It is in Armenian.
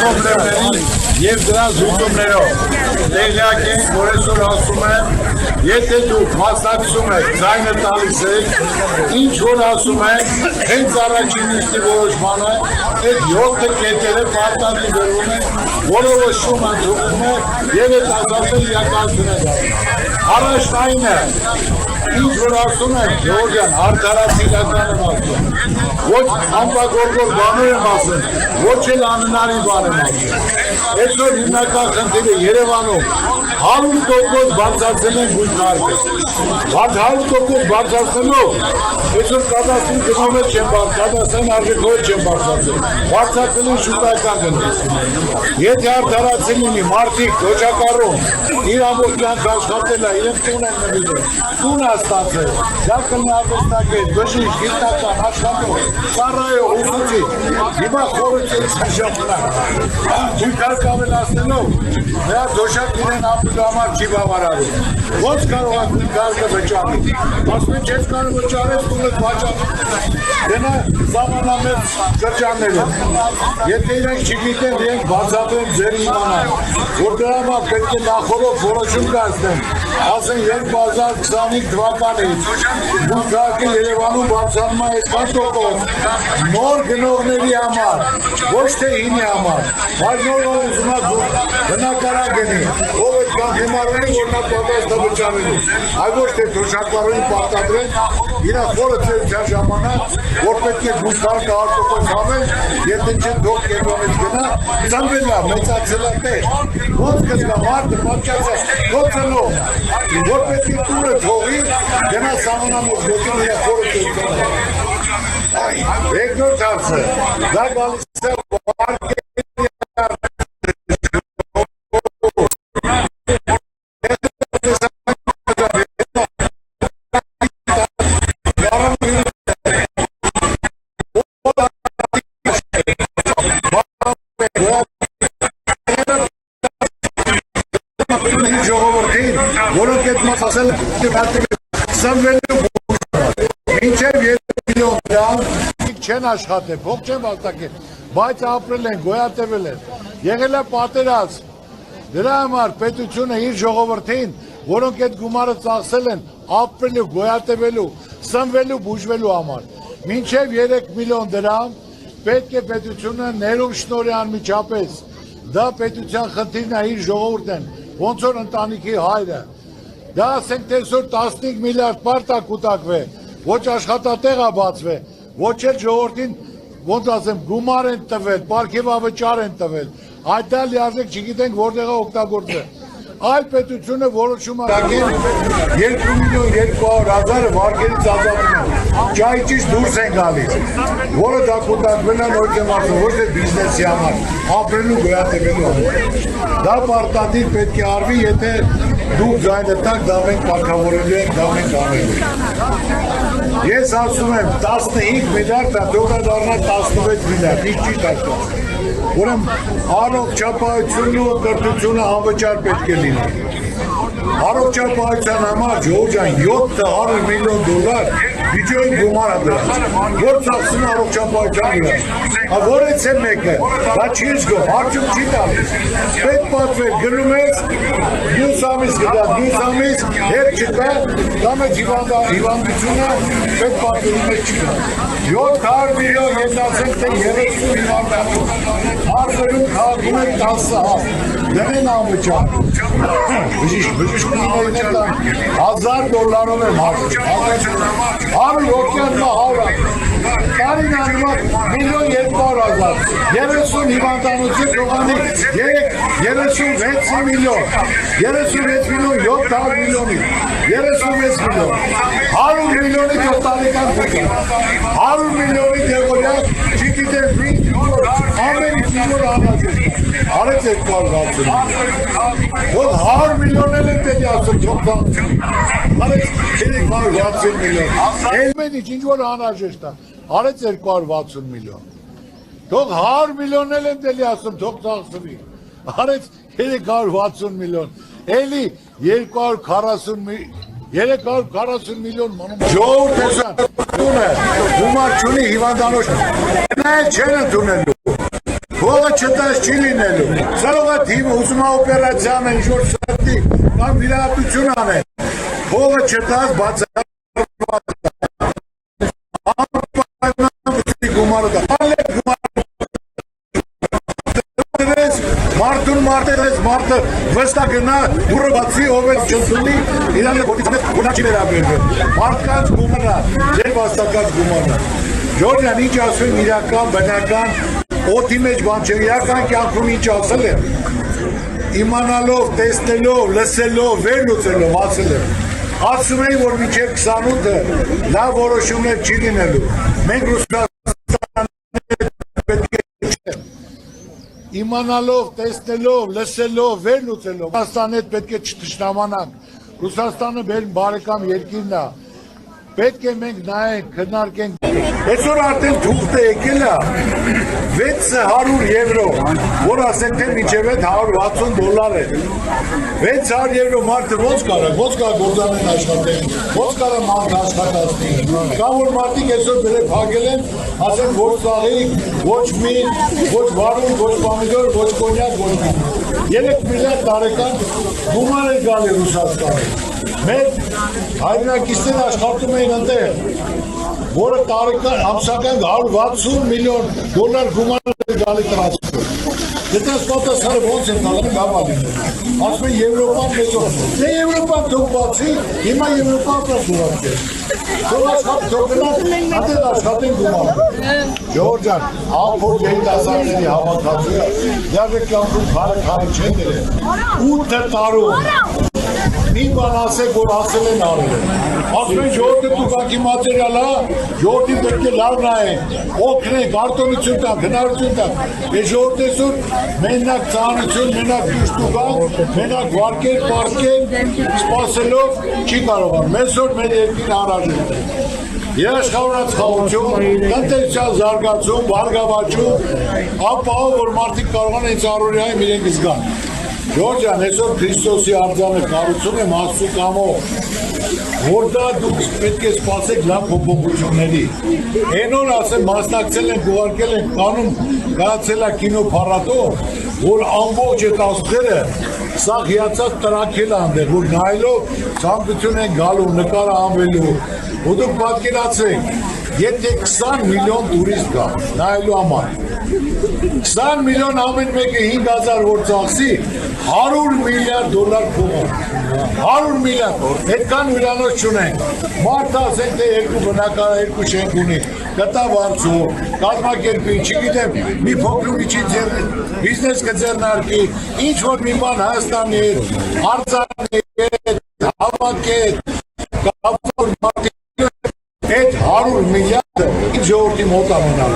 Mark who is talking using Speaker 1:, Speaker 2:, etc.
Speaker 1: պրոբլեմների և դրա զուգումներով տեղյակ ենք, որ այսօր ասում եմ, եթե դուք մասնակցում եք, ձայնը տալիս եք, ինչ որ ասում եք, հենց առաջին նիստի որոշմանը, այդ 7 կետերը պարտադիր դրվում է, որովը շում ընդունում է և այդ ազատել իրականություն է դառնում։ Առաջն այն է, ինչ որ ասում եք, Գեորգյան, արդարացի իրական եմ ասում, ոչ անպագորգոր բաներ եմ ասում, ոչ էլ անհնարին բան եմ ասում։ Այսօր հիմնական խնդիրը Երևանում 100% բարձրացել են գույքարկը։ 100% բարձրացնելով, այսօր կադաստրի գնով չեն կադաստրային արժեքով չեն բարձրացել։ Բարձրացել են շուկայական գնով։ Եթե արդարացել լինի, մարդիկ ոչակառում, իր ամբողջ կյանք աշխատել է, իրենց տուն են նվիրել, տուն է ստացել, դա կլինի արվեստագետ, բժիշկ, գիտնական, աշխատող, ծառայող, ուսուցիչ, հիմա խորհրդի ժամանակ։ Գույքարկ ավելացնելով, նրա դոշակ իրեն ապրելու համար չի բավարարում։ Ոնց կարող է գույքարկը վճարել։ Ասում են չես կարող վճարել, տունդ վաճառել։ Դենա ժամանամետ շրջաններում։ Եթե իրենք չգիտեն, իրենք բացատրեն ձեր իմանան, որ դրա համար պետք է նախորդ որոշում կայացնեն, ասեն 2025 թվականից գույքարկը Երևանում բարձրանում է այսքան տոկոս նոր գնողների համար, ոչ թե հինի համար, բայց նոր ուզում է բնակարան գնի, ով այդ կան հիմարունի, որ նա պատասխան է վճարելու, այլ ոչ թե թոշակվարունի պարտադրեն, իրա խորը ծերության ժամանակ, որ պետք է գույքարկը 100% համել, եթե չէ դող Երևանից գնա, ծնվել է, մեծացել է տեղ, ոնց կզգա մարդը, պատկացած, գոցնով, որ պետք է տուրը թողի, գնա սահմանամեջ գոտին իրա խորը ծերության։ Երկրորդ հարցը, դա գալիս է վարկերի ժողովրդին, որոնք այդ մասասել սնվելու մինչև 2 միլիոն դրամ չեն աշխատել, փող չեն վաստակել, բայց ապրել են, գոյատևել են, եղել է պատերազմ, դրա համար պետությունը իր ժողովրդին, որոնք այդ գումարը ծախսել են, ապրելու, գոյատևելու, սնվելու, բուժվելու համար, մինչև 3 միլիոն դրամ պետք է պետությունը ներում շնորհի անմիջապես, դա պետության խնդիրն է, իր ժողովուրդն են, ոնց որ ընտանիքի հայրը, դա ասենք թե այսօր 15 միլիարդ պարտ է կուտակվել, ոչ աշխատատեղ է բացվել, ոչ էլ ժողովրդին, ոնց ասեմ, գումար են տվել, պարգևավճար են տվել, այդ դա լիարժեք չգիտենք որտեղ է օգտագործվել։ Այլ պետությունը որոշում է 2 միլիոն 200,000 վարկերից ազատում, ճայճից դուրս են գալիս, որը դա կուտակվել է նոր կեմասը, ոչ թե բիզնեսի համար, ապրելու գոյատևելու համար։ Դա պարտադիր պետք է արվի, եթե դուք ձայնը տաք, դա մենք կարգավորելու ենք, դա մենք անելու ենք։ Ես ասում եմ 15 միլիարդ, թող դառնա 16 միլիարդ, ինչ չի կարգված։ Ուրեմն առողջապահությունն ու կրթությունը անվճար պետք է լինի։ Առողջապահության համար Ջորջան 700 միլիոն դոլար բյուջեի գումար է դրած, որ ծախսում է առողջապահության վրա։ Որից է մեկը, դա չի զգում, արդյունք չի տալիս։ Պետք պատվեր գնում ես, մյուս ամիս գտա, մյուս ամիս հետ չկա, դա մեծ հիվանդությունը պետք պատվերում է չկա։ 700 միլիոն եզացենք, թե 30 հիվանդություն, հարվերում քաղաքում է 10 հավ, դնեն անվճար։ Բժիշկներն է տան, $1000 եմ հարվում, 100 օգյանմա հավրակ, տարին անվակ 1,200,000, 30 հիվանդանություն տողանի 36 միլիոն, 36 միլիոն 700 միլիոնի, 36 միլիոն, 100 միլիոնի տոտալիկան փոքր, 100 միլիոնի դեղորյակ, չգիտեմ ամենից որ անհաջող, արեց 260 որ 100 միլիոն էլ են պետք է ասում թողտան, արեց 360 միլիոն, ամեն ինչ որ անհաջող է, արեց 260 միլիոն, թող 100 միլիոն էլ են պետք է ասում թող ծախսվի, արեց 360 միլիոն, էլի 340 միլիոն մանում ժողովուրդ տունը գումար չունի հիվանդանոց նայել չեն ընդունելու, փողը չտաս չի լինելու։ Կարող է թիմը ուզում է օպերացիան ինչ-որ սրտի կամ վիրահատություն անեն։ Փողը չտաս բացառված գումարը դա։ Մարդը վստահ գնա դուրը բացի ով էլ չունի իրանը գոնա չի վերաբերվել մարդկանց գումարը ձեր վաստակած գումարը Ժորժյան ինչ ասում իրական բնական օդի մեջ բան չէ իրական կյանքում ինչ ասել է իմանալով տեսնելով լսելով վերլուծելով ասել է ասում էին որ մինչև 28-ը լավ որոշումներ չի լինելու մենք իմանալով, տեսնելով, լսելով, վերլուծելով, Ռուսաստանը պետք է չթշնամանանք, Ռուսաստանը մեր բարեկամ երկիրն է, պետք է մենք նայենք, քննարկենք, այսօր արդեն թուղթը եկել է 600 եվրո, որ ասենք թե մինչև այդ $160 է, 600 եվրո մարդը ոնց կարա գործանեն աշխատեն, ոնց կարա մարդ աշխատացնի, կամ որ մարդիկ այսօր բերել փակել են, ասենք ոչ ծաղի, ոչ մին, ոչ վարուն, ոչ պամիդոր, ոչ կոնյակ, ոչ մին, 3 միլիարդ տարեկան գումար է գալի Ռուսաստանը, մեր հայրենակիցներ աշխատում էին ընդեղ, որը տարեկան ամսական $160 միլիոն գումար է գալի տրանսպորտ։ Դրանց պատասխանը ոնց են տալու գավալին։ Ասում են Եվրոպան մեծով։ Դե Եվրոպան թող բացի, հիմա Եվրոպան դուրս է։ Թող աշխատեն գումար։ Ժորժան, ափոր երիտասարդների հավաքածուը դեռ կյանքում քարը չեն դրել։ 8 տարում մի բան ասեք, որ ասել են արել են։ Ասում են ժողովուրդը տուգակի մատերիալ է, ժողովրդի պետք է լավ նայեն, օգնեն, արտոնություն տան, հնարություն տան։ Այս ժողովուրդը այսօր մենակ ծանրություն, մենակ դուրս տուգան, մենակ վարկեր, պարկեր, սպասելով չի կարողան։ Մեզ որ մեր երկին անհրաժեշտ է։ Երաշխավորած խաղություն, տնտեսության զարգացում, բարգավաճում, ապահով որ մարդիկ կարողան այս առօրյայում իրենք զգան։ Ժորժյան, այսօր Քրիստոսի արձանը կառուցում եմ Աստծու կամով, որ դա դուք պետք է սպասեք լավ փոփոխությունների։ Այն օր ասեմ մասնակցել ենք, ուղարկել ենք կանոն գացել է կինոփառատոն, որ ամբողջ այդ աստղերը սա հիացած տրակել անդեղ, որ նայելով ցանկություն են գալու, նկարը անվելու, ու դուք պատկերացրեք, եթե 20 միլիոն տուրիստ կա, նայելու համար, 20 միլիոն ամեն մեկը 5000 որ ծախսի, $100 միլիարդ փող, 100 միլիարդ, այդքան հյուրանոց չունենք, մարդը ասենք թե երկու բնակարան, երկու շենք ունի, կտա վարձու, կազմակերպի, չգիտեմ, մի փոքր միջին բիզնես կձեռնարկի, ինչ որ մի բան Հայաստանի հետ, արձանի հետ, հավաքի հետ, կապոր մարդիկ այդ 100 միլիարդը ինչ ժողովրդի մոտ ամենալ